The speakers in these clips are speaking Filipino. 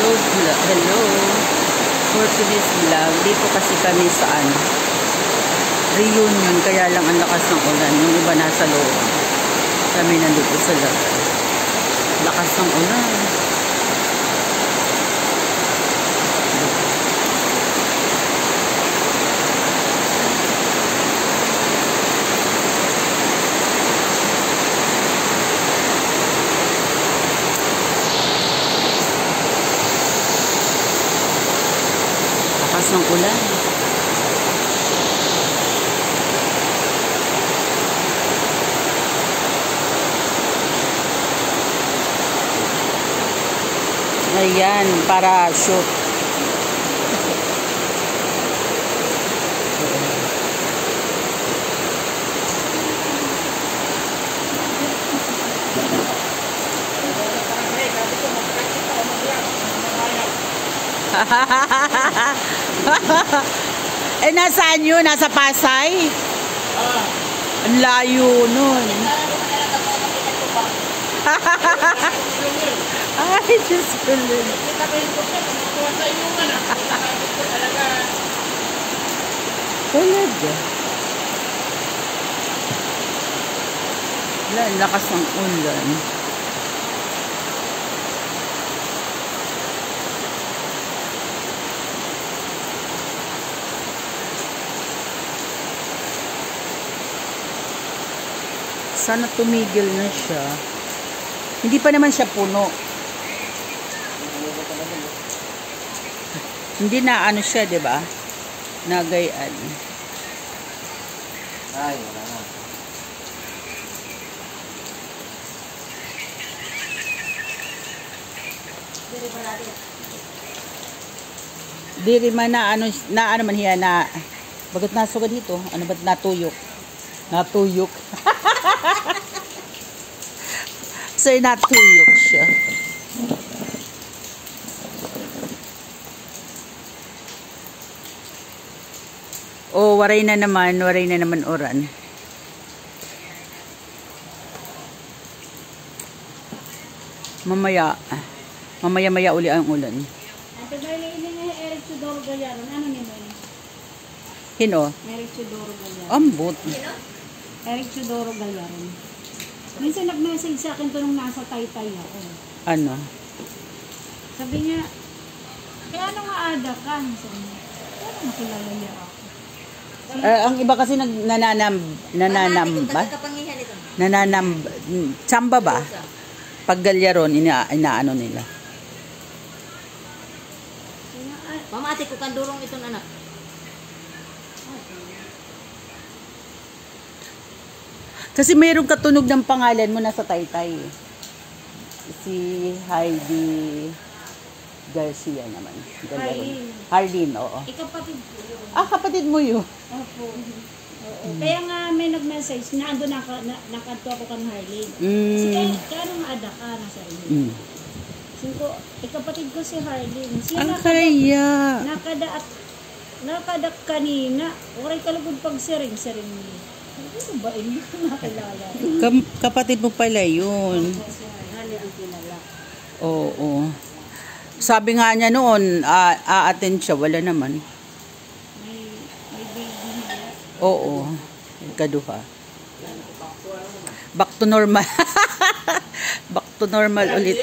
Hello. For today's vlog, dito kasi kami saan? Reunion, kaya lang ang lakas ng ulan. Yung iba nasa loob. Kami nandito sa labas. Lakas ng ulan. Lakas ng ulan. Ayan, parachute. Eh, nasaan yun? Nasa Pasay? Ang layo nun. Ay, Diyos ko lang. Talaga. Wala, lakas ng ulan. Sana tumigil na siya. Hindi pa naman siya puno. Hindi na ano siya, 'di ba? Nagayaan. Ay, wala na. Diri man na ano man hiya na bagat nasugad dito. Ano ba natuyok? Natuyok. So, natuyok siya. Oh, waray na naman oran. Mamaya uli ang ulan. Ate Darlene, ini Eric Chudoro Gallaron. Ano ni mo? Hino? Eric Chudoro Gallaron. Ambot. Eric Chudoro Gallaron. Minsan nag-message sa akin to nung nasa Taytay ako. Ano? Sabi niya, kaya ano nga ada ka? Sabi niya, kaya makilala niya ako. Ang iba kasi tsamba ba? Pag galyaron, inaano nila. Mamati ko kandurong itong anak. Kasi mayroong katunog ng pangalan mo nasa Taytay. Si Heidi Garcia naman. Hardin, oo. Ikapatid ko yun. Ah, kapatid mo yun. Opo. Oo. Kaya nga may nag-message na ando nakadto ako kan Harlene. Kaya ano nga ada ka nasa rin. Ikapatid ko si Harlene. Siya ang kaya. Nakadak kanina. Oray kalagod pag sering-sering niya. Ano ba? Hindi ko nakilala. Kapatid mo pala yun. Hali ang kilala. Oo. Sabi nga niya noon, a-attend siya. Wala naman. May baby niya. Oo. Kaduha. Back to normal. Back to normal ulit.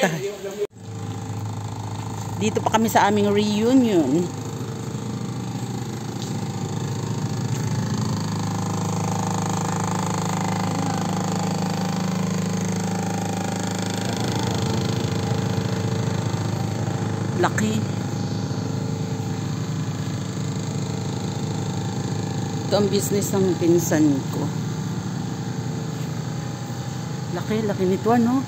Dito pa kami sa aming reunion. Laki. Ito ang business ng pinsan ko. Laki nito, ano?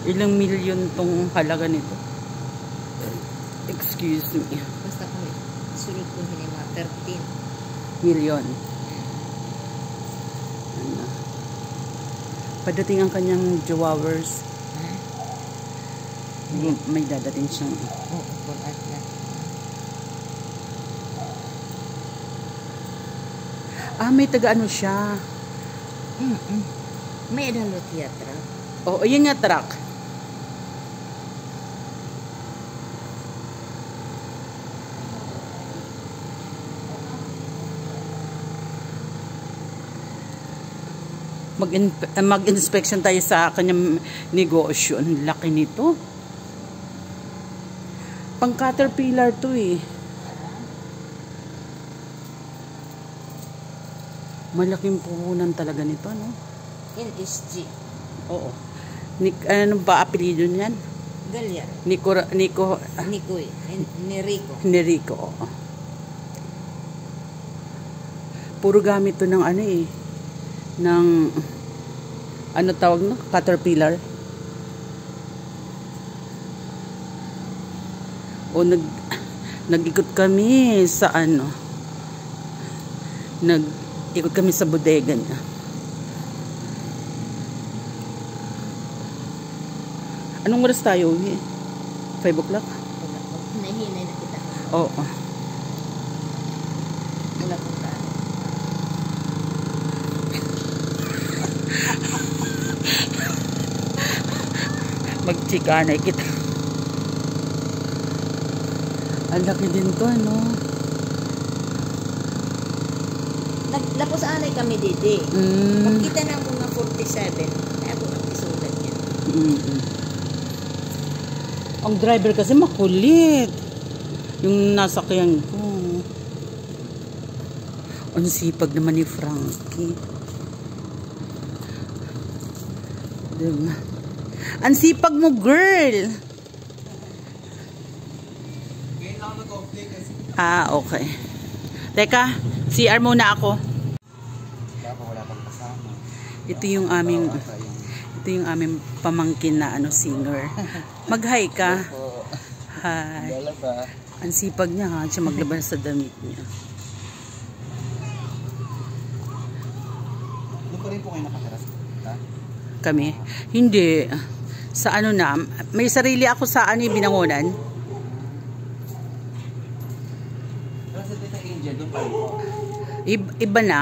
Ilang milyon tong halaga nito. Excuse me. Basta kung sulod ko hindi mga 13 million. Ano? Padating ang kanyang jowers. May dadating siyang kung at na. may taga-ano siya. May edalo theater. Oo, yun nga truck. mag-inspection tayo sa kanyang negosyo. Ang laki nito. Pang Caterpillar to eh. Malaking puhunan talaga nito, no? NSG. Oo. Ano ba apelyido niyan? Galya. Nico. Nikoy. Nerico. Nerico. Oo. Puro gamit to ng ano eh. Ng ano tawag no? Caterpillar. O nag-ikot kami sa ano. Nag-ikot kami sa bodega niya. Anong oras tayo? 5 o'clock? Nahinay na kita. Oo. Wala kong tao. Magchikanay kita. Ang laki din to, ano? Lapos anay kami didi. Pagkita na mga 47, kaya ako nagpisulat niya. Ang driver kasi makulit. Yung nasakyan ko. Ang sipag naman ni Frankie. Diba? Ang sipag mo, girl. Ah, okay. Teka, CR muna ako. Ito yung aming pamangkin na ano singer. Mag-hi ka. Hi. Ang sipag niya ha, siya maglabas sa damit niya. Doon pa rin po kayo nakataras? Kami? Hindi. Sa ano na, may sarili ako sa ano yung Binangonan. Pero sa Tita Angel, doon pa rin po. Iba na.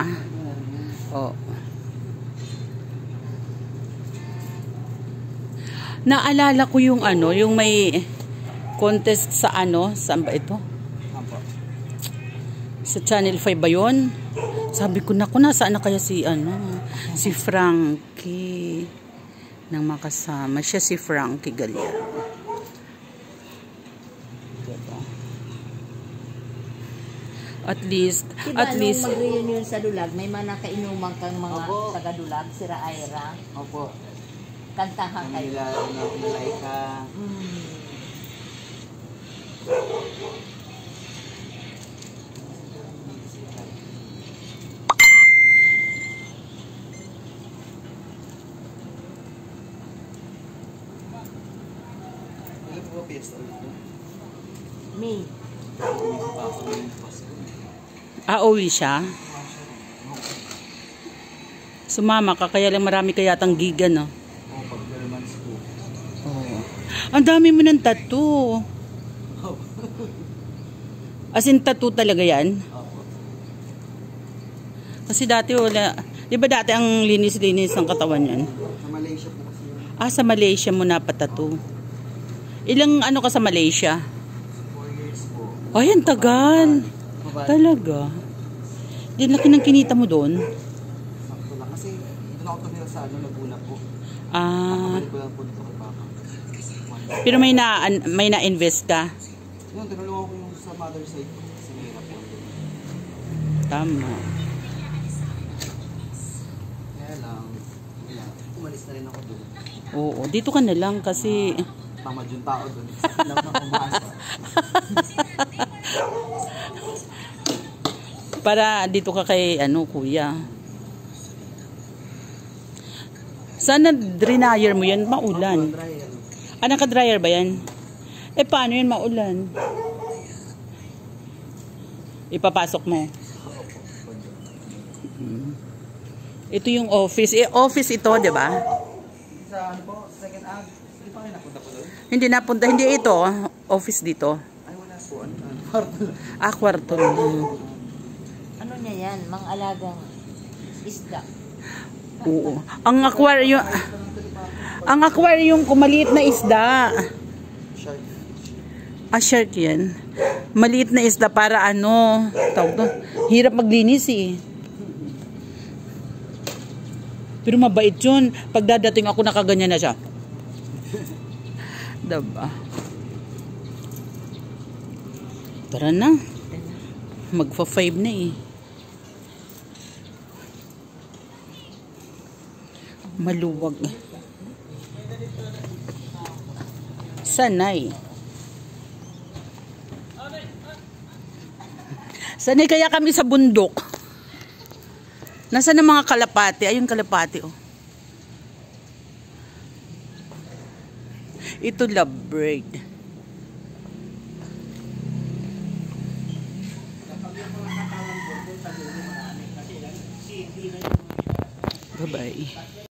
Oh. Naalala ko yung ano, yung may contest sa ano, saan ba ito? Sa Channel 5 ba yun? Sabi ko, naku, nasaan na kaya si ano, si Frankie ng makasama. Siya si Frankie Galya. At least, Diba, at least, mag-reunion sa Dulag, may mga nakainuman kang mga Opo. taga-Dulag, sira Ira, Opo. kantahan kayo. Manila, Nalaika. Ano po ba fiesta ulit doon? May. May sa Papa ngayong Pasko. uwi siya. Sumama ka, kaya lang marami kayatang giga, no? Oo, pag 12 months po. Oo. Ang dami mo ng tattoo. As in, tattoo talaga yan? Opo. Kasi dati wala. Di ba dati ang linis-linis ng katawan yan? Sa Malaysia po kasi. Sa Malaysia mo napatattoo. Ilang ano ka sa Malaysia? 4 years po. Ay, ang tagal. Talaga. Di laki ng kinita mo doon. Sakto lang. Kasi doon ako tumira sa ano, Laguna po. Ah, Nakabalik ko lang po dito kay Papa. pero may na-invest ka. Yun, tinulungan ko yung sa mother side ko. Kasi mahirap po. Tama. Kaya lang, umalis na rin ako doon. Oo, dito ka na lang kasi Tamad yung tao doon. Sakit lang na pumasa. para dito ka kay ano, kuya. Sana dryer mo yan, maulan. Naka-dryer ba yan? Paano yan maulan? Ipapasok mo. Ito yung office. Office ito, di ba? Sa ano po, second act, hindi pa kayo napunta po doon? Hindi napunta. Hindi ito. Office dito. Ay, wala po. Kwarto lang. Kwarto lang. Ano niya yan? Mga alagang isda. Oo. Ang aquarium ko, maliit na isda. Shark. Shark yan. Maliit na isda para ano, tawag to, hirap maglinis eh. Pero mabait yun. Pag dadating ako, nakaganyan na siya. Diba? Tara na. Magfa-5 na eh. Maluwag. Sanay. Sanay kaya kami sa bundok. Nasaan ang mga kalapati? Ayun kalapati oh. Ito lovebird. Bye-bye.